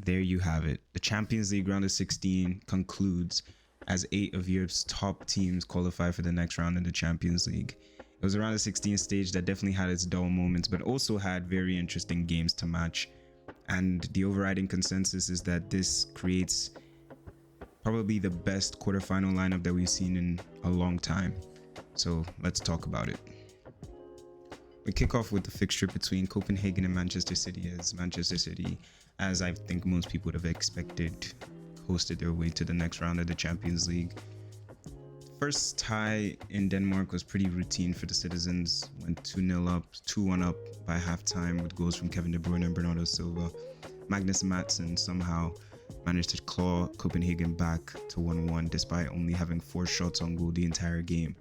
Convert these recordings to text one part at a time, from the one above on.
there you have it. The Champions League round of 16 concludes as 8 of Europe's top teams qualify for the next round in the Champions League. It was a round of 16 stage that definitely had its dull moments, but also had very interesting games to match. And the overriding consensus is that this creates probably the best quarterfinal lineup that we've seen in a long time. So let's talk about it. We kick off with the fixture between Copenhagen and Manchester City, as Manchester City, as I think most people would have expected, hosted their way to the next round of the Champions League. First tie in Denmark was pretty routine for the citizens. Went 2-0 up, 2-1 up by halftime with goals from Kevin De Bruyne and Bernardo Silva. Magnus Madsen somehow managed to claw Copenhagen back to 1-1 despite only having 4 shots on goal the entire game.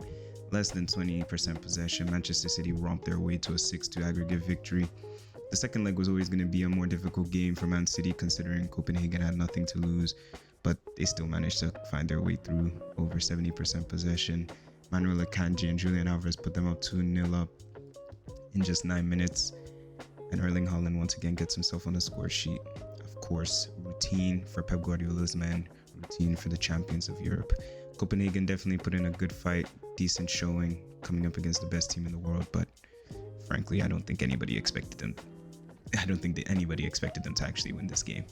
Less than 20% possession, Manchester City romped their way to a 6-2 aggregate victory. The second leg was always going to be a more difficult game for Man City considering Copenhagen had nothing to lose, but they still managed to find their way through. Over 70% possession. Manuel Akanji and Julian Alvarez put them up 2-0 up in just 9 minutes, and Erling Haaland once again gets himself on the score sheet. Of course, routine for Pep Guardiola's men, routine for the champions of Europe. Copenhagen definitely put in a good fight, decent showing, coming up against the best team in the world, but frankly, I don't think anybody expected them to actually win this game.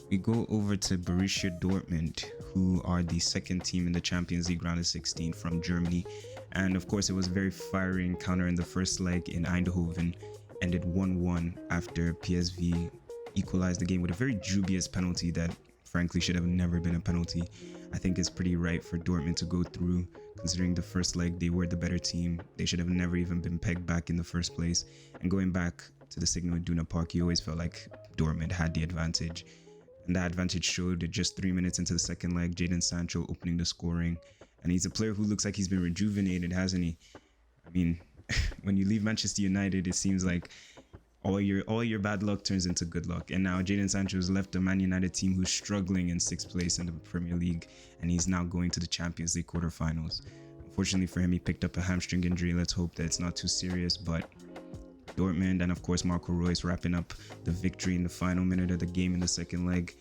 We go over to Borussia Dortmund, who are the second team in the Champions League round of 16 from Germany. And of course, it was a very fiery encounter in the first leg in Eindhoven, ended 1-1 after PSV equalized the game with a very dubious penalty that frankly should have never been a penalty. I think it's pretty right for Dortmund to go through, considering the first leg they were the better team. They should have never even been pegged back in the first place. And going back to the Signal Iduna Park, you always felt like Dortmund had the advantage. And that advantage showed just 3 minutes into the second leg, Jadon Sancho opening the scoring. And he's a player who looks like he's been rejuvenated, hasn't he? I mean, when you leave Manchester United, it seems like all your bad luck turns into good luck. And now Jadon Sancho has left the Man United team who's struggling in 6th place in the Premier League, and he's now going to the Champions League quarterfinals. Unfortunately for him, he picked up a hamstring injury. Let's hope that it's not too serious, but Dortmund and of course Marco Reus wrapping up the victory in the final minute of the game in the second leg.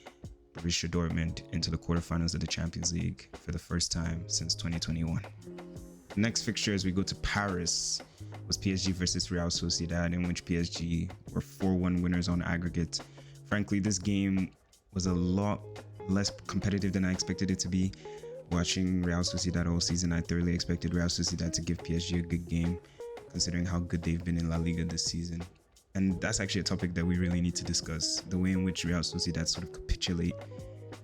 Borussia Dortmund into the quarterfinals of the Champions League for the first time since 2021. The next fixture as we go to Paris was PSG versus Real Sociedad, in which PSG were 4-1 winners on aggregate. Frankly, this game was a lot less competitive than I expected it to be. Watching Real Sociedad all season, I thoroughly expected Real Sociedad to give PSG a good game, considering how good they've been in La Liga this season. And that's actually a topic that we really need to discuss, the way in which Real Sociedad sort of capitulate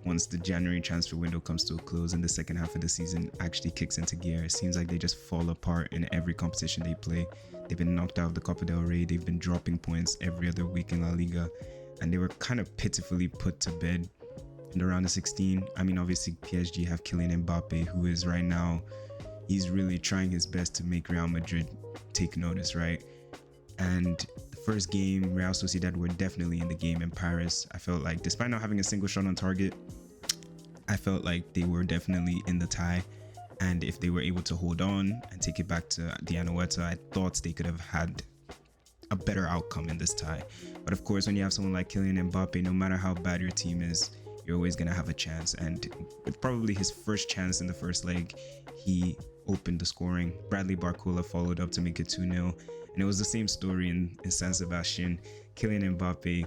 once the January transfer window comes to a close and the second half of the season actually kicks into gear. It seems like they just fall apart in every competition they play. They've been knocked out of the Copa del Rey, they've been dropping points every other week in La Liga, and they were kind of pitifully put to bed in the round of 16. I mean, obviously PSG have Kylian Mbappe, who is right now, he's really trying his best to make Real Madrid take notice, right? And the first game, Real Sociedad were definitely in the game in Paris. I felt like, despite not having a single shot on target, I felt like they were definitely in the tie. And if they were able to hold on and take it back to the Anoeta, I thought they could have had a better outcome in this tie. But of course, when you have someone like Kylian Mbappe, no matter how bad your team is, you're always going to have a chance. And with probably his first chance in the first leg, he opened the scoring. Bradley Barcola followed up to make it 2-0. And it was the same story in San Sebastian. Kylian Mbappe,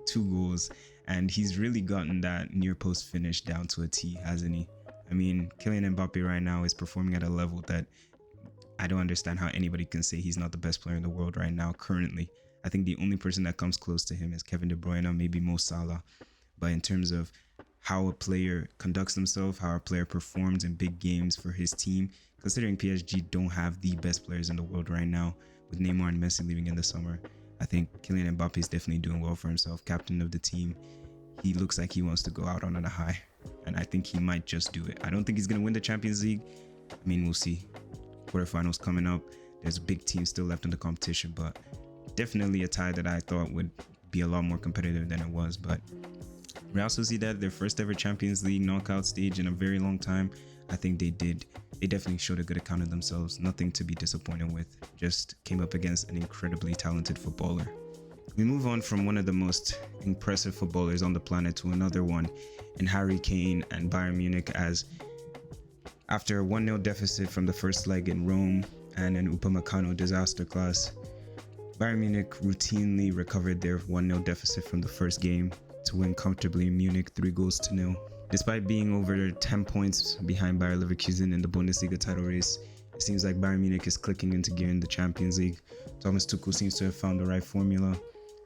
2 goals. And he's really gotten that near post finish down to a T, hasn't he? I mean, Kylian Mbappe right now is performing at a level that I don't understand how anybody can say he's not the best player in the world right now currently. I think the only person that comes close to him is Kevin De Bruyne, maybe Mo Salah. But in terms of how a player conducts himself, how a player performs in big games for his team, considering PSG don't have the best players in the world right now, with Neymar and Messi leaving in the summer, I think Kylian Mbappe is definitely doing well for himself, captain of the team. He looks like he wants to go out on a high, and I think he might just do it. I don't think he's going to win the Champions League. I mean, we'll see. Quarterfinals coming up. There's a big team still left in the competition, but definitely a tie that I thought would be a lot more competitive than it was. But Real Sociedad, their first ever Champions League knockout stage in a very long time, I think they definitely showed a good account of themselves. Nothing to be disappointed with. Just came up against an incredibly talented footballer. We move on from one of the most impressive footballers on the planet to another one in Harry Kane and Bayern Munich, as after a 1-0 deficit from the first leg in Rome and an Upamecano disaster class, Bayern Munich routinely recovered their 1-0 deficit from the first game to win comfortably in Munich 3-0. Despite being over 10 points behind Bayer Leverkusen in the Bundesliga title race, it seems like Bayern Munich is clicking into gear in the Champions League. Thomas Tuchel seems to have found the right formula,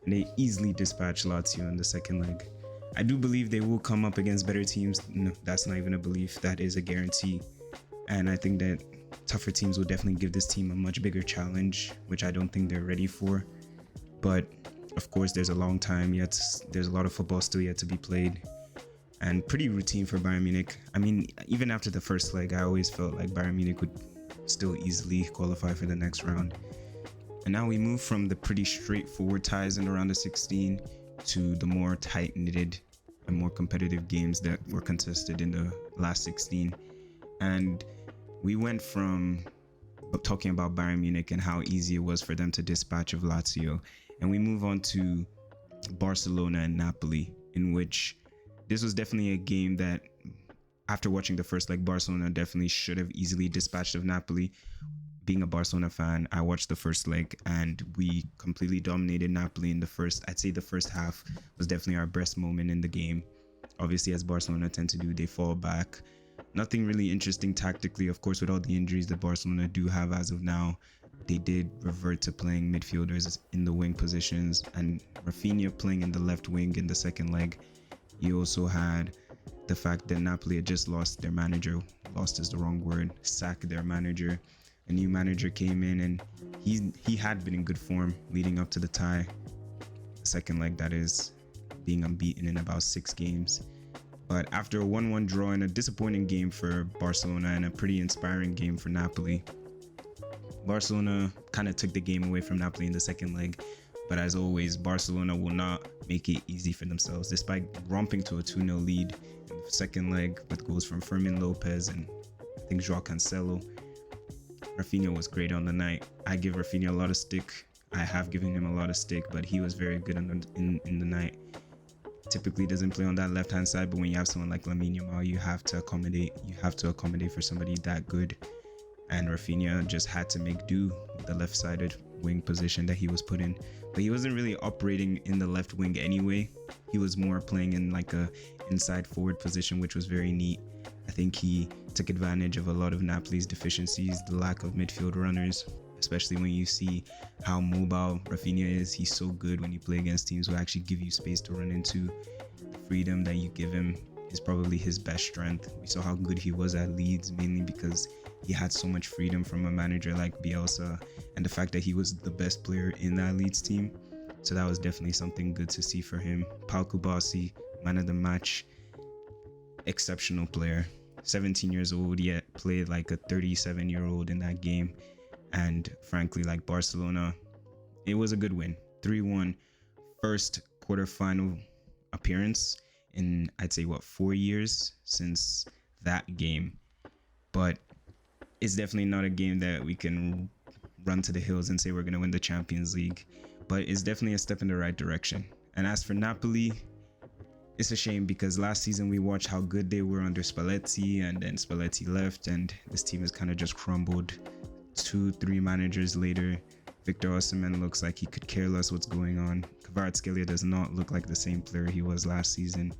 and they easily dispatched Lazio in the second leg. I do believe they will come up against better teams. No, that's not even a belief, that is a guarantee. And I think that tougher teams will definitely give this team a much bigger challenge, which I don't think they're ready for. But of course, there's a long time yet. There's a lot of football still yet to be played, and pretty routine for Bayern Munich. I mean, even after the first leg, I always felt like Bayern Munich would still easily qualify for the next round. And now we move from the pretty straightforward ties in the round of 16 to the more tight-knitted and more competitive games that were contested in the last 16. And we went from talking about Bayern Munich and how easy it was for them to dispatch of Lazio, and we move on to Barcelona and Napoli, in which this was definitely a game that, after watching the first leg, Barcelona definitely should have easily dispatched of Napoli. Being a Barcelona fan, I watched the first leg and we completely dominated Napoli in the first. I'd say the first half was definitely our best moment in the game. Obviously, as Barcelona tend to do, they fall back. Nothing really interesting tactically. Of course, with all the injuries that Barcelona do have as of now, they did revert to playing midfielders in the wing positions, and Rafinha playing in the left wing in the second leg. You also had the fact that Napoli had just lost their manager. Lost is the wrong word. Sacked their manager. A new manager came in, and he had been in good form leading up to the tie. The second leg, that is, being unbeaten in about 6 games. But after a 1-1 draw and a disappointing game for Barcelona and a pretty inspiring game for Napoli, Barcelona kind of took the game away from Napoli in the second leg. But as always, Barcelona will not make it easy for themselves, despite romping to a 2-0 lead in the second leg with goals from Fermin Lopez and I think Joao Cancelo. Rafinha was great on the night. I give Rafinha a lot of stick. I have given him a lot of stick, but he was very good in the night. Typically doesn't play on that left-hand side, but when you have someone like Lamine Yamal, you have to accommodate. You have to accommodate for somebody that good. And Rafinha just had to make do with the left-sided wing position that he was put in. But he wasn't really operating in the left wing anyway. He was more playing in like a inside forward position, which was very neat. I think he took advantage of a lot of Napoli's deficiencies, the lack of midfield runners, especially when you see how mobile Rafinha is. He's so good when you play against teams who actually give you space to run into. The freedom that you give him is probably his best strength. We saw how good he was at Leeds, mainly because he had so much freedom from a manager like Bielsa, and the fact that he was the best player in that Leeds team. So that was definitely something good to see for him. Pau Kubasi, man of the match, exceptional player. 17 years old, yet played like a 37-year-old in that game. And frankly, like Barcelona, it was a good win. 3-1, first quarterfinal appearance in, I'd say, 4 years since that game. But it's definitely not a game that we can run to the hills and say we're going to win the Champions League. But it's definitely a step in the right direction. And as for Napoli, it's a shame because last season we watched how good they were under Spalletti, and then Spalletti left and this team has kind of just crumbled. 2-3 managers later, Victor Osimhen looks like he could care less what's going on. Kvaratskhelia does not look like the same player he was last season.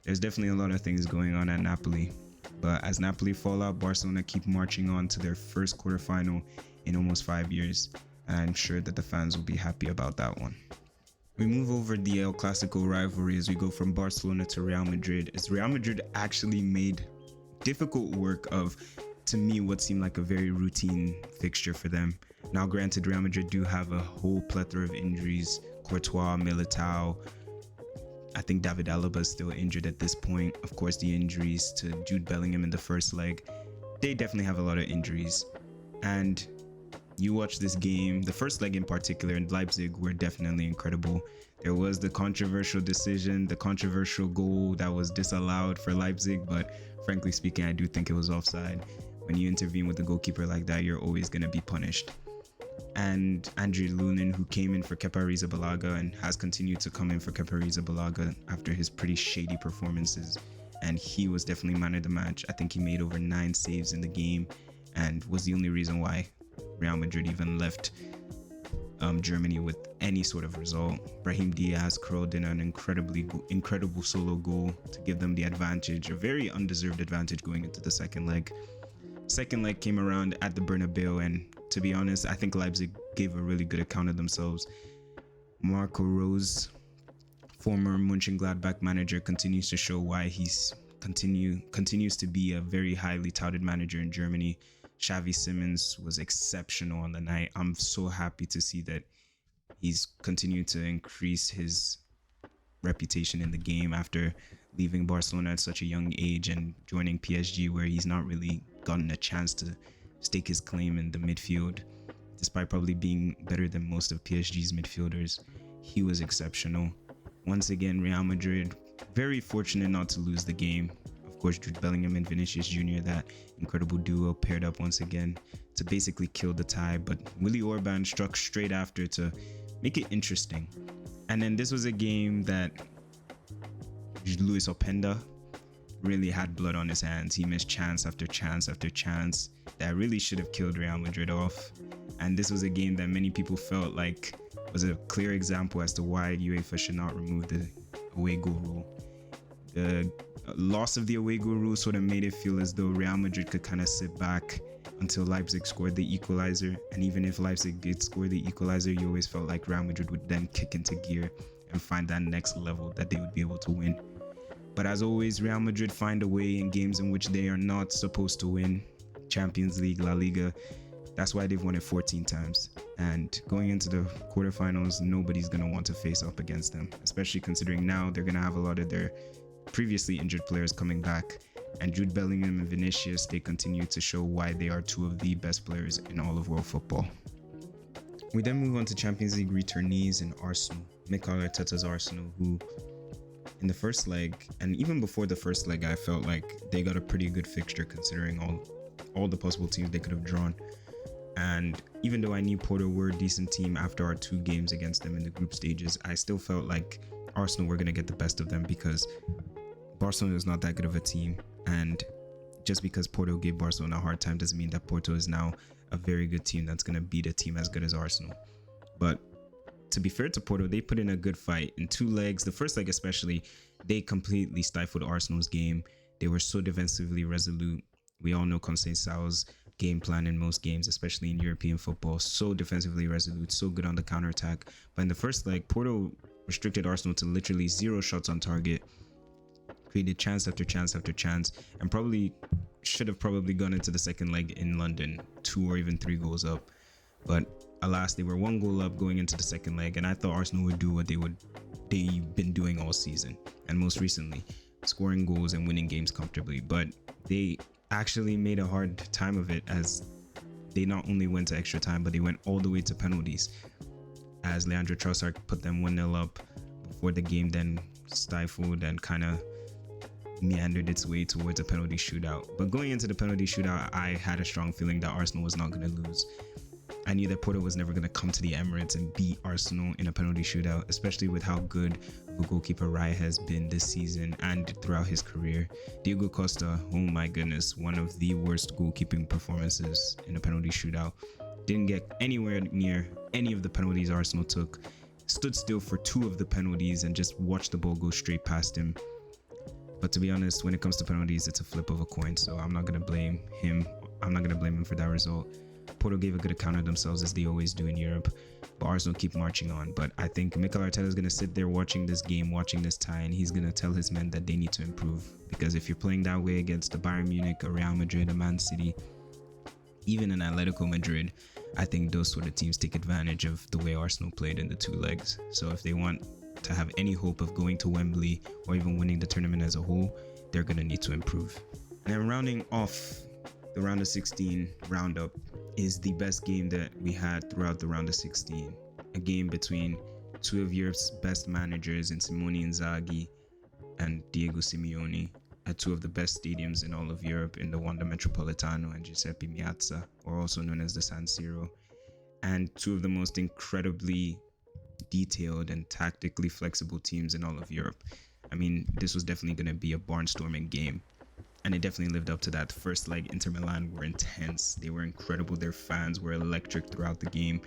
There's definitely a lot of things going on at Napoli. But as Napoli fall out, Barcelona keep marching on to their first quarterfinal in almost 5 years. And I'm sure that the fans will be happy about that one. We move over the El Clasico rivalry as we go from Barcelona to Real Madrid, as Real Madrid actually made difficult work of, to me, what seemed like a very routine fixture for them. Now granted, Real Madrid do have a whole plethora of injuries. Courtois, Militao, I think David Alaba is still injured at this point. Of course, the injuries to Jude Bellingham in the first leg, they definitely have a lot of injuries. And you watch this game, the first leg in particular, in Leipzig were definitely incredible. There was the controversial decision, the controversial goal that was disallowed for Leipzig, but frankly speaking, I do think it was offside. When you intervene with the goalkeeper like that, you're always going to be punished. and Andre Lunin, who came in for Kepa Arrizabalaga and has continued to come in for Kepa Arrizabalaga after his pretty shady performances. And he was definitely man of the match. I think he made over 9 saves in the game and was the only reason why Real Madrid even left Germany with any sort of result. Brahim Diaz curled in an incredible solo goal to give them the advantage, a very undeserved advantage going into the second leg. Second leg came around at the Bernabeu, and to be honest, I think Leipzig gave a really good account of themselves. Marco Rose, former Mönchengladbach manager, continues to show why he's continues to be a very highly touted manager in Germany. Xavi Simons was exceptional on the night. I'm so happy to see that he's continued to increase his reputation in the game after leaving Barcelona at such a young age and joining PSG, where he's not really gotten a chance to stake his claim in the midfield. Despite probably being better than most of PSG's midfielders, he was exceptional. Once again, Real Madrid very fortunate not to lose the game. Of course, Jude Bellingham and Vinicius Jr., that incredible duo, paired up once again to basically kill the tie, but Willy Orban struck straight after to make it interesting. And then this was a game that Luis Openda really had blood on his hands. He missed chance after chance after chance that really should have killed Real Madrid off. And this was a game that many people felt like was a clear example as to why UEFA should not remove the away goal rule. The loss of the away goal rule sort of made it feel as though Real Madrid could kind of sit back until Leipzig scored the equalizer. And even if Leipzig did score the equalizer, you always felt like Real Madrid would then kick into gear and find that next level that they would be able to win. But as always, Real Madrid find a way in games in which they are not supposed to win. Champions League, La Liga, that's why they've won it 14 times. And going into the quarterfinals, nobody's going to want to face up against them, especially considering now they're going to have a lot of their previously injured players coming back. And Jude Bellingham and Vinicius, they continue to show why they are two of the best players in all of world football. We then move on to Champions League returnees in Arsenal. Mikel Arteta's Arsenal, who in the first leg, and even before the first leg, I felt like they got a pretty good fixture considering all the possible teams they could have drawn. And even though I knew Porto were a decent team after our 2 games against them in the group stages, I still felt like Arsenal were going to get the best of them because Barcelona is not that good of a team. And just because Porto gave Barcelona a hard time doesn't mean that Porto is now a very good team that's going to beat a team as good as Arsenal. But to be fair to Porto, they put in a good fight in 2 legs. The first leg especially, they completely stifled Arsenal's game. They were so defensively resolute. We all know Conceição's game plan in most games, especially in European football. So defensively resolute, so good on the counterattack. But in the first leg, Porto restricted Arsenal to literally 0 shots on target, created chance after chance after chance, and probably should have gone into the second leg in London 2 or even 3 goals up. But alas, they were 1 goal up going into the second leg, and I thought Arsenal would do what they've been doing all season, and most recently, scoring goals and winning games comfortably. But they actually made a hard time of it, as they not only went to extra time, but they went all the way to penalties, as Leandro Trossard put them 1-0 up before the game then stifled and kind of meandered its way towards a penalty shootout. But going into the penalty shootout, I had a strong feeling that Arsenal was not going to lose. I knew that Porto was never going to come to the Emirates and beat Arsenal in a penalty shootout, especially with how good of a goalkeeper Raya has been this season and throughout his career. Diego Costa, oh my goodness, one of the worst goalkeeping performances in a penalty shootout. Didn't get anywhere near any of the penalties Arsenal took. Stood still for 2 of the penalties and just watched the ball go straight past him. But to be honest, when it comes to penalties, it's a flip of a coin, so I'm not going to blame him. I'm not going to blame him for that result. Porto gave a good account of themselves, as they always do in Europe, but Arsenal keep marching on. But I think Mikel Arteta is going to sit there watching this game, watching this tie, and he's going to tell his men that they need to improve. Because if you're playing that way against a Bayern Munich, a Real Madrid, a Man City, even an Atletico Madrid, I think those sort of teams take advantage of the way Arsenal played in the 2 legs. So if they want to have any hope of going to Wembley or even winning the tournament as a whole, they're going to need to improve. And then rounding off the round of 16 roundup is the best game that we had throughout the round of 16. A game between 2 of Europe's best managers in Simone Inzaghi and Diego Simeone at 2 of the best stadiums in all of Europe, in the Wanda Metropolitano and Giuseppe Meazza, or also known as the San Siro. and two of the most incredibly detailed and tactically flexible teams in all of Europe. I mean, this was definitely going to be a barnstorming game, and it definitely lived up to that. The first leg, Inter Milan were intense. They were incredible. Their fans were electric throughout the game,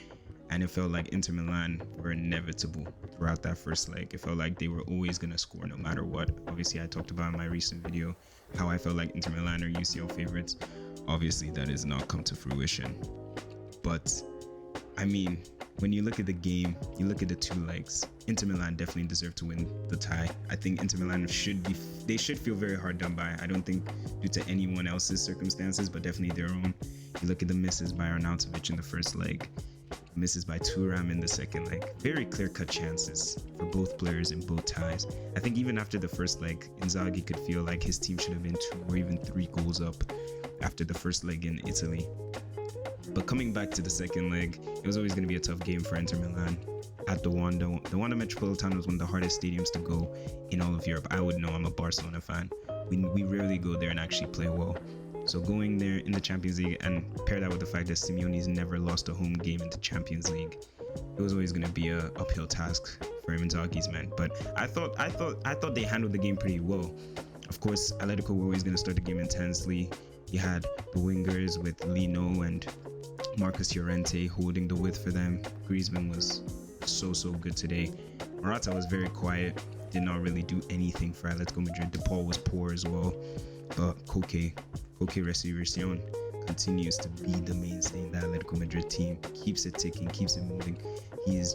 and it felt like Inter Milan were inevitable throughout that first leg. It felt like they were always going to score no matter what. Obviously, I talked about in my recent video how I felt like Inter Milan are UCL favorites. Obviously, that has not come to fruition. But, I mean, when you look at the game, you look at the two legs, Inter Milan definitely deserve to win the tie. I think Inter Milan should feel very hard done by. I don't think due to anyone else's circumstances, but definitely their own. You look at the misses by Arnautovic in the first leg, misses by Thuram in the second leg. Very clear-cut chances for both players in both ties. I think even after the first leg, Inzaghi could feel like his team should have been 2 or even 3 goals up after the first leg in Italy. But coming back to the second leg, it was always going to be a tough game for Inter Milan at the Wanda. The Wanda Metropolitano was one of the hardest stadiums to go in all of Europe. I would know, I'm a Barcelona fan. We rarely go there and actually play well. So going there in the Champions League and pair that with the fact that Simeone's never lost a home game in the Champions League, it was always going to be a uphill task for Inzaghi's men. But I thought they handled the game pretty well. Of course, Atletico were always going to start the game intensely. You had the wingers with Lino and Marcus Llorente holding the width for them. Griezmann was so good today. Morata was very quiet, did not really do anything for Atletico Madrid. De Paul was poor as well, but Koke Resurrección continues to be the mainstay in the Atletico Madrid team. Keeps it ticking, keeps it moving. He's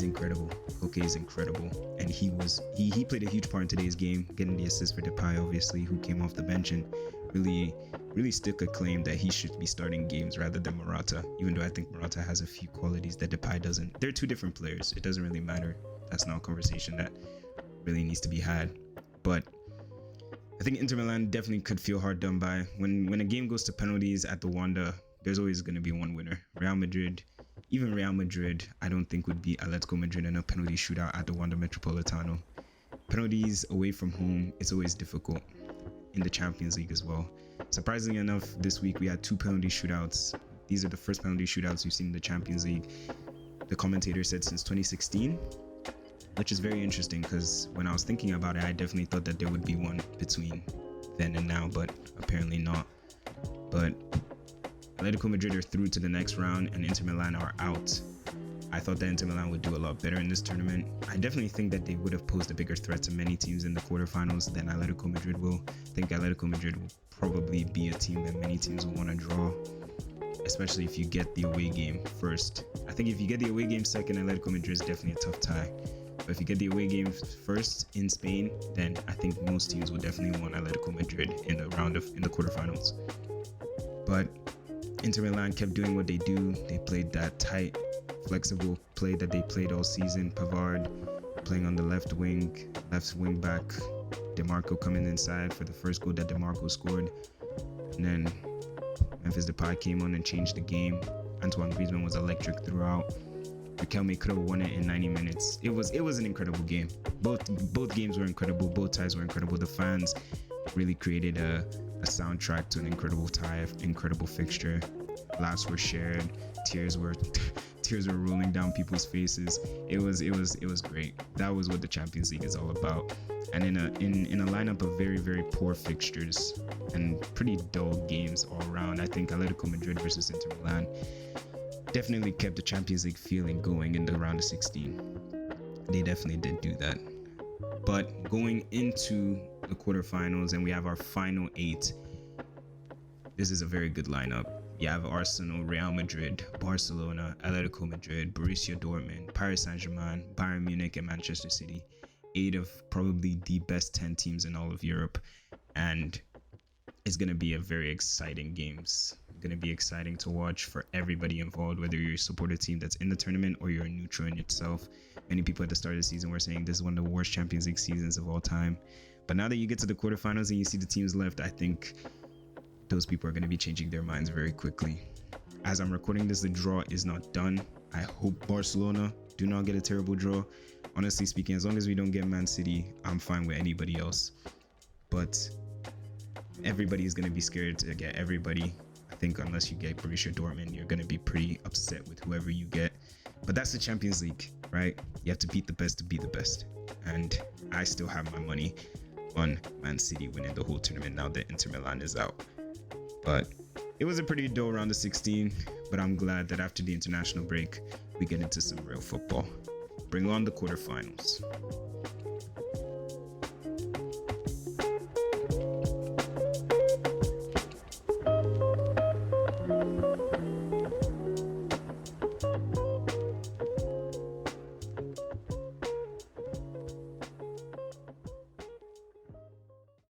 incredible. Koke is incredible, and he played a huge part in today's game, getting the assist for Depay, obviously, who came off the bench and really stuck a claim that he should be starting games rather than Morata, even though I think Morata has a few qualities that Depay doesn't. They're two different players. It doesn't really matter. That's not a conversation that really needs to be had. But I think Inter Milan definitely could feel hard done by. When a game goes to penalties at the Wanda, there's always going to be one winner. Real Madrid, I don't think would beat Atletico Madrid in a penalty shootout at the Wanda Metropolitano. Penalties away from home, it's always difficult. In the Champions League as well. Surprisingly enough, this week we had 2 penalty shootouts. These are the first penalty shootouts we've seen in the Champions League. The commentator said since 2016, which is very interesting because when I was thinking about it, I definitely thought that there would be one between then and now, but apparently not. But Atletico Madrid are through to the next round and Inter Milan are out. I thought that Inter Milan would do a lot better in this tournament. I definitely think that they would have posed a bigger threat to many teams in the quarterfinals than Atletico Madrid will. I think Atletico Madrid will probably be a team that many teams will want to draw, especially if you get the away game first. I think if you get the away game second, Atletico Madrid is definitely a tough tie. But if you get the away game first in Spain, then I think most teams will definitely want Atletico Madrid in the quarterfinals. But Inter Milan kept doing what they do. They played that tight, flexible play that they played all season. Pavard playing on the left wing back. DeMarco coming inside for the first goal that DeMarco scored. And then Memphis Depay came on and changed the game. Antoine Griezmann was electric throughout. Riquelme could have won it in 90 minutes. It was an incredible game. Both games were incredible. Both ties were incredible. The fans really created a soundtrack to an incredible tie, incredible fixture. Laughs were shared. Tears were rolling down people's faces. It was great. That was what the Champions League is all about. And in a lineup of very, very poor fixtures and pretty dull games all around, I think Atletico Madrid versus Inter Milan definitely kept the Champions League feeling going in the round of 16. They definitely did do that. But going into the quarterfinals, and we have our final 8, this is a very good lineup. You have Arsenal, Real Madrid, Barcelona, Atletico Madrid, Borussia Dortmund, Paris Saint-Germain, Bayern Munich, and Manchester City. 8 of probably the best 10 teams in all of Europe. And it's going to be a very exciting games. Going to be exciting to watch for everybody involved, whether you support a team that's in the tournament or you're a neutral in itself. Many people at the start of the season were saying this is one of the worst Champions League seasons of all time. But now that you get to the quarterfinals and you see the teams left, I think those people are going to be changing their minds very quickly. As I'm recording this, the draw is not done. I hope Barcelona do not get a terrible draw. Honestly speaking, as long as we don't get Man City, I'm fine with anybody else. But everybody is going to be scared to get everybody. think unless you get Borussia Dortmund, you're going to be pretty upset with whoever you get. But that's the Champions League, right? You have to beat the best to be the best. And I still have my money on Man City winning the whole tournament now that Inter Milan is out. But it was a pretty dull round of 16, but I'm glad that after the international break, we get into some real football. Bring on the quarterfinals.